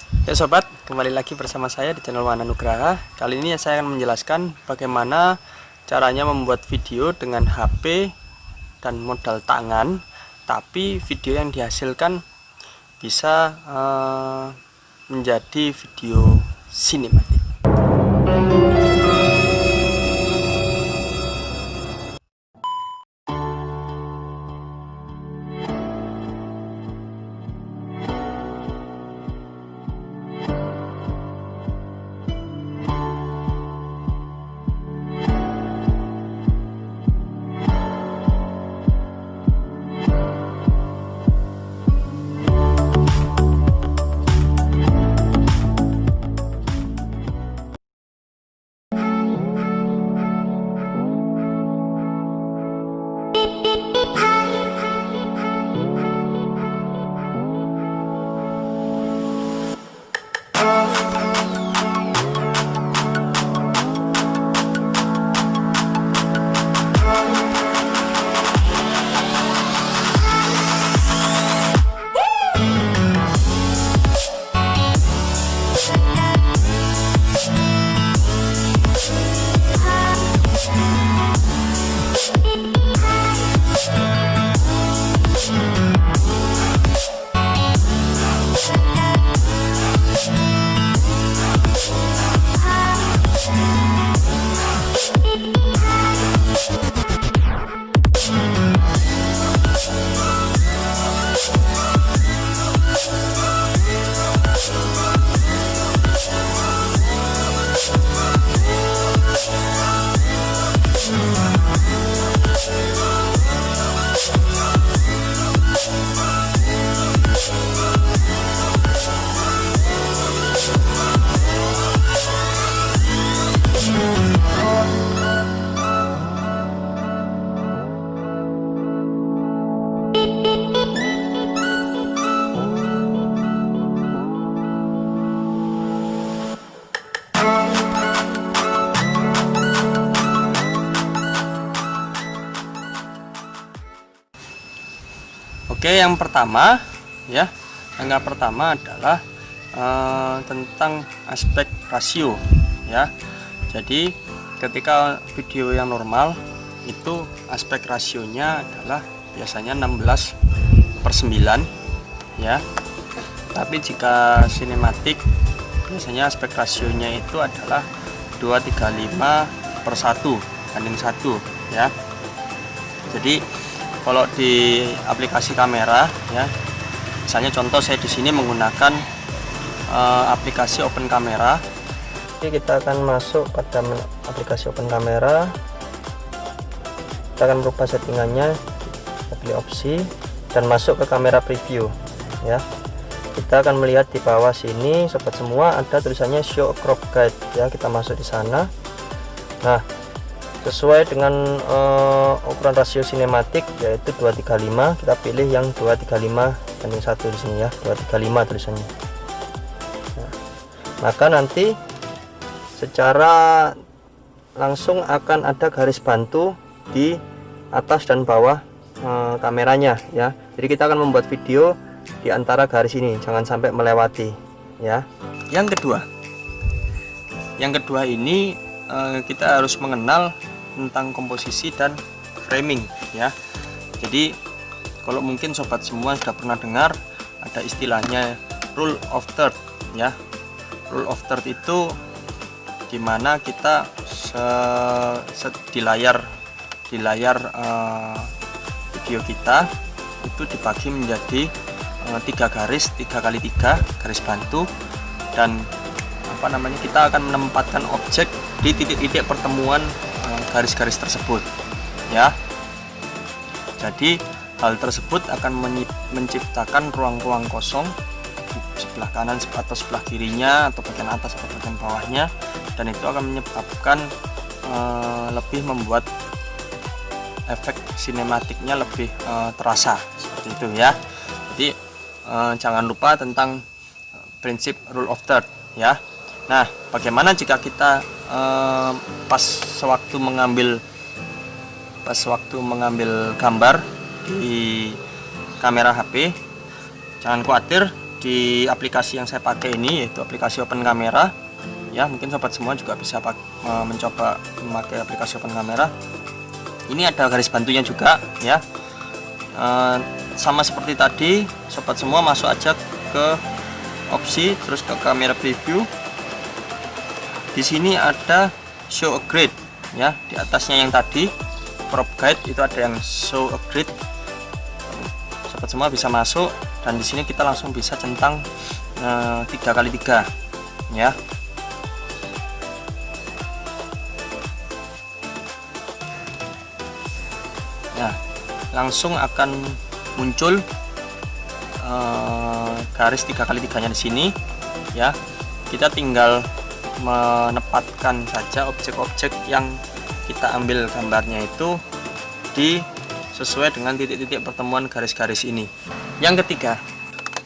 Ya sobat, kembali lagi bersama saya di channel Wana Nugraha. Kali ini saya akan menjelaskan bagaimana caranya membuat video dengan HP dan modal tangan, tapi video yang dihasilkan bisa menjadi video sinematik. Oke, yang pertama ya, angka pertama adalah tentang aspek rasio ya. Jadi ketika video yang normal itu aspek rasionya adalah biasanya 16/9 ya. Tapi jika sinematik biasanya aspek rasionya itu adalah 235/1 ya. Jadi kalau di aplikasi kamera ya, misalnya contoh saya di sini menggunakan aplikasi Open Camera. Oke, kita akan masuk pada aplikasi Open Camera. Kita akan merubah settingannya, kita pilih opsi dan masuk ke kamera preview ya. Kita akan melihat di bawah sini sobat semua ada tulisannya show crop guide ya, kita masuk di sana. Nah, sesuai dengan ukuran rasio sinematik yaitu 235, kita pilih yang 235/1 di sini ya, 235 tulisannya. Nah, maka nanti secara langsung akan ada garis bantu di atas dan bawah kameranya ya. Jadi kita akan membuat video di antara garis ini, jangan sampai melewati ya. Yang kedua ini kita harus mengenal tentang komposisi dan framing ya. Jadi kalau mungkin sobat semua sudah pernah dengar ada istilahnya rule of third ya. Rule of third itu dimana kita di layar video kita itu dibagi menjadi 3 garis, 3x3 garis bantu, dan kita akan menempatkan objek di titik-titik pertemuan garis-garis tersebut ya. Jadi hal tersebut akan menciptakan ruang-ruang kosong di sebelah kanan atau sebelah kirinya, atau bagian atas atau bagian bawahnya, dan itu akan menyebabkan lebih membuat efek sinematiknya lebih terasa seperti itu ya. Jadi jangan lupa tentang prinsip rule of third ya. Nah, bagaimana jika kita pas sewaktu mengambil gambar di kamera HP? Jangan khawatir, di aplikasi yang saya pakai ini, yaitu aplikasi Open Camera ya. Mungkin sobat semua juga bisa mencoba memakai aplikasi Open Camera. Ini ada garis bantunya juga ya. Sama seperti tadi, sobat semua masuk aja ke opsi, terus ke kamera preview. Di sini ada show a grid ya, di atasnya yang tadi prop guide itu ada yang show a grid. Sobat semua bisa masuk, dan di sini kita langsung bisa centang 3x3 ya. Nah, langsung akan muncul garis 3x3-nya di sini ya. Kita tinggal menempatkan saja objek-objek yang kita ambil gambarnya itu sesuai dengan titik-titik pertemuan garis-garis ini. Yang ketiga,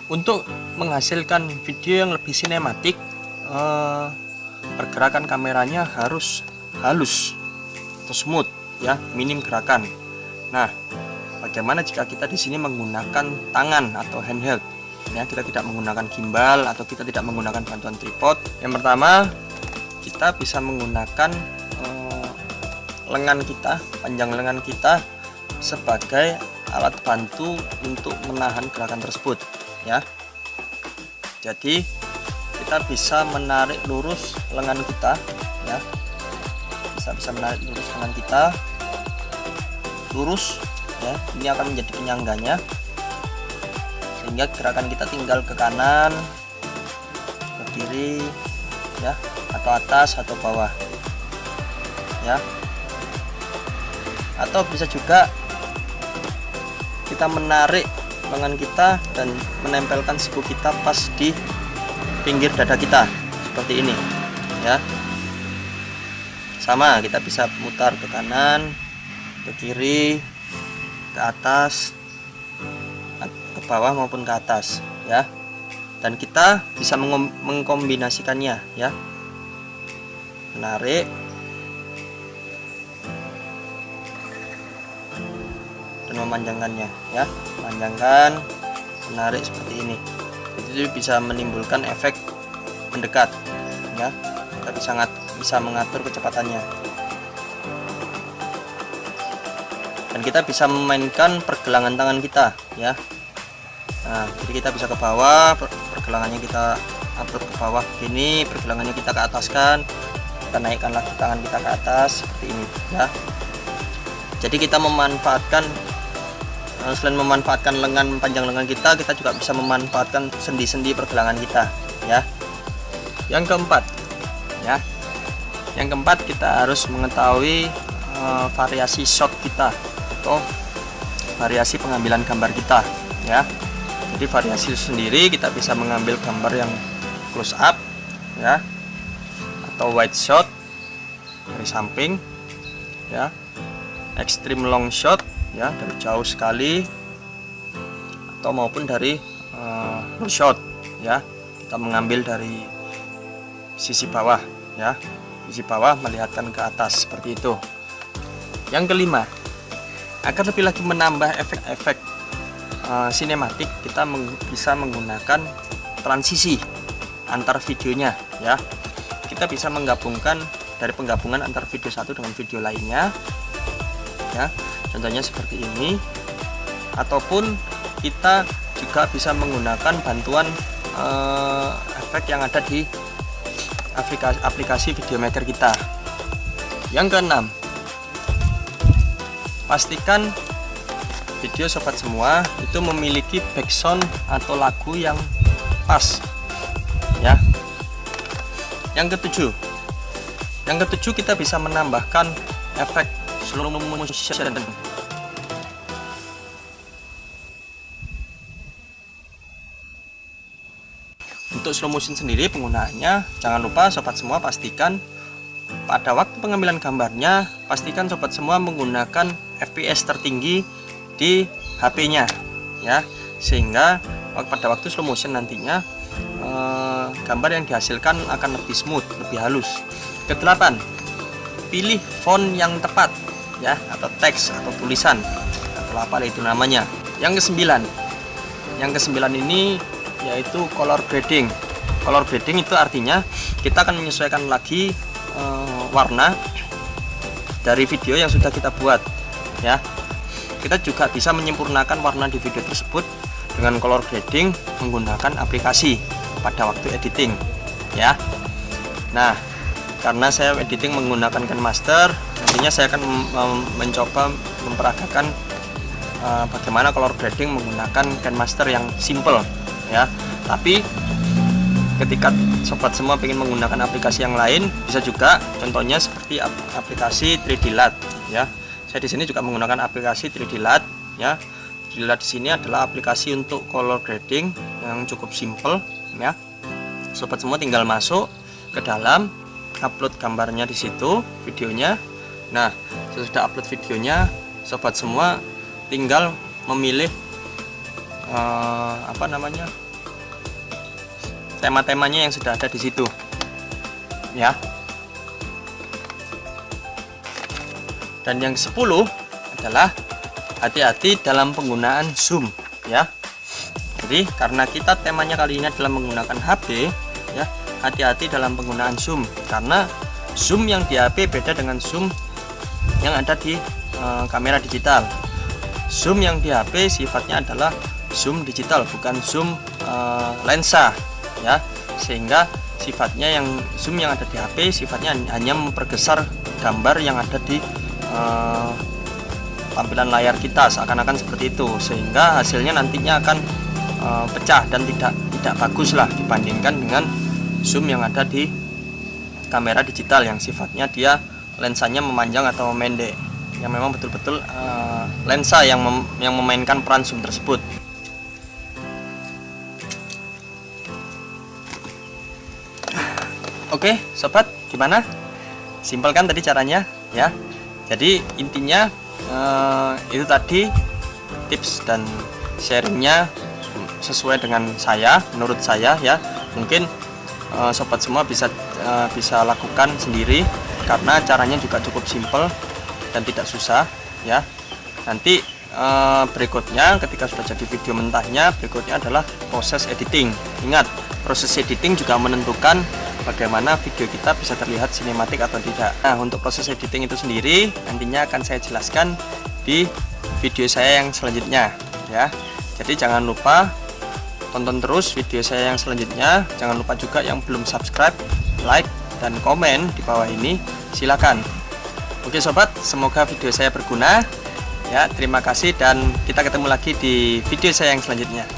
untuk menghasilkan video yang lebih sinematik, pergerakan kameranya harus halus atau smooth ya, minim gerakan. Nah, bagaimana jika kita di sini menggunakan tangan atau handheld ya, kita tidak menggunakan gimbal atau kita tidak menggunakan bantuan tripod? Yang pertama, kita bisa menggunakan lengan kita, panjang lengan kita sebagai alat bantu untuk menahan gerakan tersebut ya. Jadi kita bisa menarik lurus lengan kita ya, bisa menarik lurus lengan kita lurus ya. Ini akan menjadi penyangganya, sehingga gerakan kita tinggal ke kanan, ke kiri ya, atau atas atau bawah ya. Atau bisa juga kita menarik lengan kita dan menempelkan siku kita pas di pinggir dada kita seperti ini ya. Sama, kita bisa putar ke kanan, ke kiri, ke atas, ke bawah maupun ke atas ya. Dan kita bisa mengkombinasikannya ya, menarik dan memanjangkannya ya, memanjangkan, menarik seperti ini. Itu bisa menimbulkan efek mendekat ya. Kita bisa mengatur kecepatannya, dan kita bisa memainkan pergelangan tangan kita ya. Nah, jadi kita bisa ke bawah, pergelangannya kita atur ke bawah begini, pergelangannya kita ke ataskan, kita naikkan lagi tangan kita ke atas seperti ini ya. Jadi kita memanfaatkan, selain memanfaatkan panjang lengan kita juga bisa memanfaatkan sendi-sendi pergelangan kita ya. Yang keempat ya, kita harus mengetahui variasi shot kita atau variasi pengambilan gambar kita ya. Jadi variasi sendiri, kita bisa mengambil gambar yang close up ya, atau wide shot dari samping ya, extreme long shot ya, dari jauh sekali, atau maupun dari low shot ya, kita mengambil dari sisi bawah ya, sisi bawah melihatkan ke atas seperti itu. Yang kelima, agar lebih lagi menambah efek-efek sinematik, kita bisa menggunakan transisi antar videonya ya. Kita bisa menggabungkan dari penggabungan antar video satu dengan video lainnya ya, contohnya seperti ini. Ataupun kita juga bisa menggunakan bantuan efek yang ada di aplikasi video maker kita. Yang keenam, pastikan video sobat semua itu memiliki background atau lagu yang pas ya. Yang ketujuh, kita bisa menambahkan efek slow motion. Untuk slow motion sendiri penggunaannya, jangan lupa sobat semua pastikan pada waktu pengambilan gambarnya, pastikan sobat semua menggunakan FPS tertinggi di HP-nya ya, sehingga pada waktu slow motion nantinya gambar yang dihasilkan akan lebih smooth, lebih halus. Kedelapan, pilih font yang tepat ya, atau teks atau tulisan atau apa itu namanya. Yang kesembilan ini yaitu color grading. Color grading itu artinya kita akan menyesuaikan lagi warna dari video yang sudah kita buat ya. Kita juga bisa menyempurnakan warna di video tersebut dengan color grading menggunakan aplikasi pada waktu editing ya. Nah, karena saya editing menggunakan KineMaster, nantinya saya akan mencoba memperagakan bagaimana color grading menggunakan KineMaster yang simple ya. Tapi ketika sobat semua ingin menggunakan aplikasi yang lain, bisa juga, contohnya seperti aplikasi 3D LUT ya. Saya di sini juga menggunakan aplikasi 3D LUT ya. 3D LUT di sini adalah aplikasi untuk color grading yang cukup simple ya. Sobat semua tinggal masuk ke dalam, upload gambarnya di situ, videonya. Nah, sesudah upload videonya, sobat semua tinggal memilih tema-temanya yang sudah ada di situ ya. Dan yang 10 adalah hati-hati dalam penggunaan zoom ya. Jadi karena kita temanya kali ini adalah menggunakan HP ya, hati-hati dalam penggunaan zoom, karena zoom yang di HP beda dengan zoom yang ada di kamera digital. Zoom yang di HP sifatnya adalah zoom digital, bukan zoom lensa ya, sehingga sifatnya yang zoom yang ada di HP sifatnya hanya mempergesar gambar yang ada di tampilan layar kita, seakan-akan seperti itu, sehingga hasilnya nantinya akan pecah dan tidak bagus lah dibandingkan dengan zoom yang ada di kamera digital yang sifatnya dia lensanya memanjang atau memendek, yang memang betul-betul lensa yang memainkan peran zoom tersebut. Oke sobat, gimana? Simpel kan tadi caranya ya. Jadi intinya itu tadi tips dan sharingnya sesuai dengan saya, menurut saya ya. Mungkin sobat semua bisa lakukan sendiri karena caranya juga cukup simpel dan tidak susah ya. Nanti berikutnya ketika sudah jadi video mentahnya, berikutnya adalah proses editing. Ingat, proses editing juga menentukan bagaimana video kita bisa terlihat sinematik atau tidak. Nah, untuk proses editing itu sendiri nantinya akan saya jelaskan di video saya yang selanjutnya ya. Jadi jangan lupa tonton terus video saya yang selanjutnya. Jangan lupa juga yang belum subscribe, like dan komen di bawah ini, silakan. Oke sobat, semoga video saya berguna ya. Terima kasih dan kita ketemu lagi di video saya yang selanjutnya.